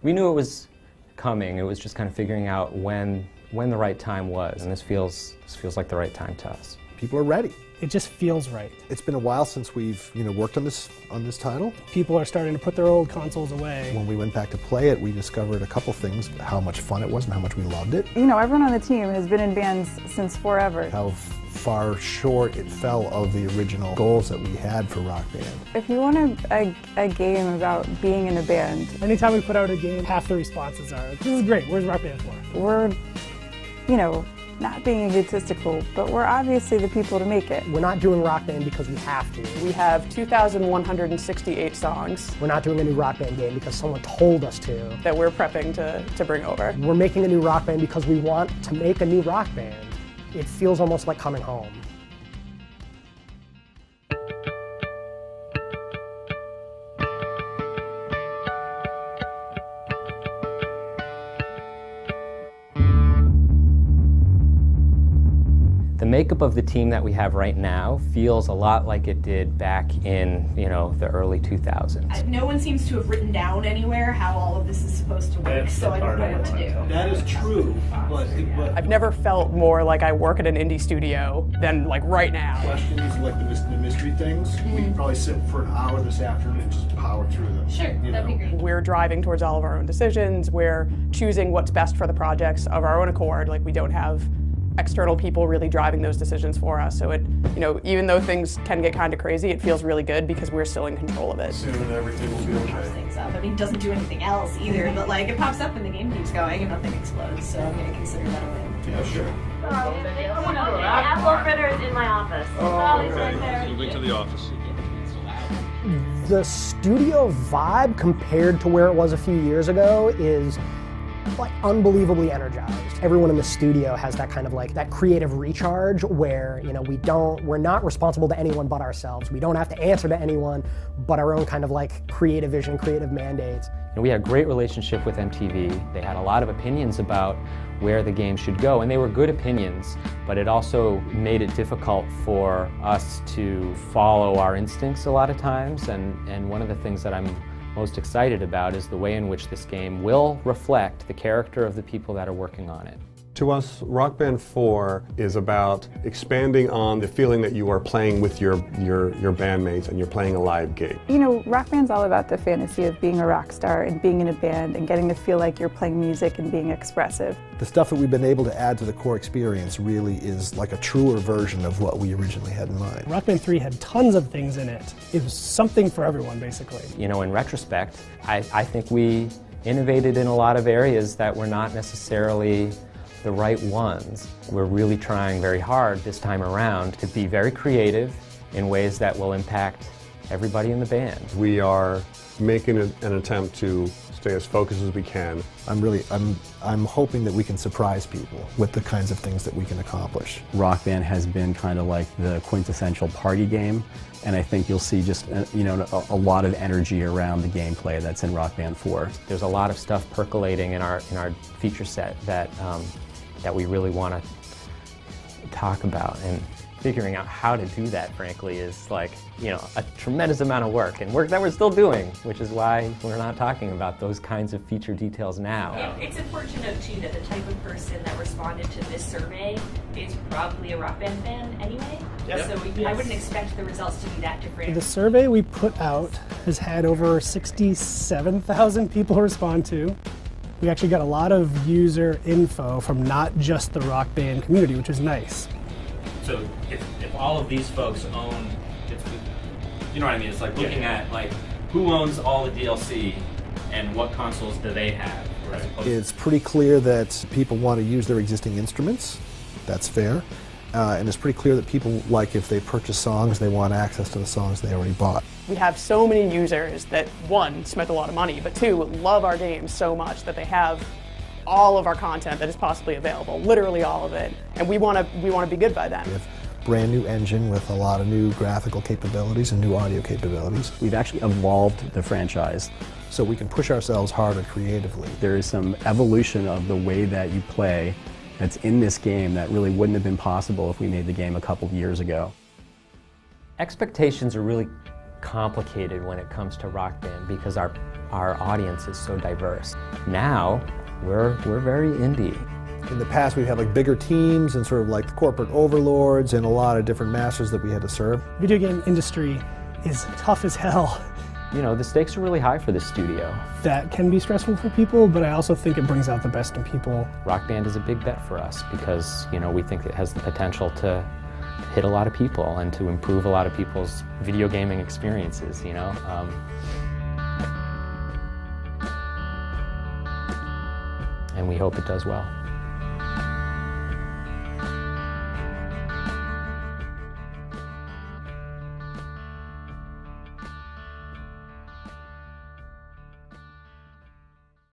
We knew it was coming. It was just kind of figuring out when the right time was, and this feels like the right time to us. People are ready. It just feels right. It's been a while since we've worked on this title. People are starting to put their old consoles away. When we went back to play it, we discovered a couple things, how much fun it was and how much we loved it. You know, everyone on the team has been in bands since forever. How far short it fell of the original goals that we had for Rock Band. If you want a game about being in a band. Anytime we put out a game, half the responses are, this is great, where's Rock Band for? We're, you know, not being egotistical, but we're obviously the people to make it. We're not doing Rock Band because we have to. We have 2,168 songs. We're not doing a new Rock Band game because someone told us to. That we're prepping to bring over. We're making a new Rock Band because we want to make a new Rock Band. It feels almost like coming home. The makeup of the team that we have right now feels a lot like it did back in, the early 2000s. No one seems to have written down anywhere how all of this is supposed to work, so I don't know what to do. That is true, but I've never felt more like I work at an indie studio than like right now. Questions like the mystery things, we can probably sit for an hour this afternoon and just power through them. Sure, that'd be great. We're driving towards all of our own decisions. We're choosing what's best for the projects of our own accord. Like, we don't have external people really driving those decisions for us. So it, even though things can get kind of crazy, it feels really good because we're still in control of it. Soon everything will be okay. Things up. I mean, it doesn't do anything else either, but like it pops up and the game keeps going and nothing explodes. So I'm going to consider that a win. Yeah, sure. Apple fritter is in my office. Oh, okay. Moving to the office. The studio vibe compared to where it was a few years ago is like unbelievably energized. Everyone in the studio has that kind of like that creative recharge where, we're not responsible to anyone but ourselves. We don't have to answer to anyone but our own kind of like creative vision, creative mandates. We had a great relationship with MTV. They had a lot of opinions about where the game should go, and they were good opinions, but it also made it difficult for us to follow our instincts a lot of times, and one of the things that I'm most excited about is the way in which this game will reflect the character of the people that are working on it. To us, Rock Band 4 is about expanding on the feeling that you are playing with your bandmates and you're playing a live gig. Rock Band's all about the fantasy of being a rock star and being in a band and getting to feel like you're playing music and being expressive. The stuff that we've been able to add to the core experience really is like a truer version of what we originally had in mind. Rock Band 3 had tons of things in it. It was something for everyone, basically. In retrospect, I think we innovated in a lot of areas that were not necessarily the right ones. We're really trying very hard this time around to be very creative in ways that will impact everybody in the band. We are making an attempt to stay as focused as we can. I'm hoping that we can surprise people with the kinds of things that we can accomplish. Rock Band has been kind of like the quintessential party game, and I think you'll see just a lot of energy around the gameplay that's in Rock Band 4. There's a lot of stuff percolating in our feature set that we really want to talk about, and figuring out how to do that, frankly, is like, a tremendous amount of work, and work that we're still doing, which is why we're not talking about those kinds of feature details now. It's important to note, too, that the type of person that responded to this survey is probably a Rock Band fan anyway. Yep. So I wouldn't expect the results to be that different. The survey we put out has had over 67,000 people respond to. We actually got a lot of user info from not just the Rock Band community, which is nice. So if all of these folks own, you know what I mean? It's like looking at like who owns all the DLC and what consoles do they have. Right. It's pretty clear that people want to use their existing instruments. That's fair. And it's pretty clear that people, like, if they purchase songs, they want access to the songs they already bought. We have so many users that, one, spent a lot of money, but two, love our games so much that they have all of our content that is possibly available, literally all of it, and we want to be good by them. We have a brand new engine with a lot of new graphical capabilities and new audio capabilities. We've actually evolved the franchise, so we can push ourselves harder creatively. There is some evolution of the way that you play that's in this game that really wouldn't have been possible if we made the game a couple of years ago. Expectations are really complicated when it comes to Rock Band because our our audience is so diverse. Now, we're very indie. In the past, we've had like bigger teams and sort of like corporate overlords and a lot of different masters that we had to serve. Video game industry is tough as hell. You know, the stakes are really high for this studio. That can be stressful for people, but I also think it brings out the best in people. Rock Band is a big bet for us because, you know, we think it has the potential to hit a lot of people and to improve a lot of people's video gaming experiences, you know. And we hope it does well.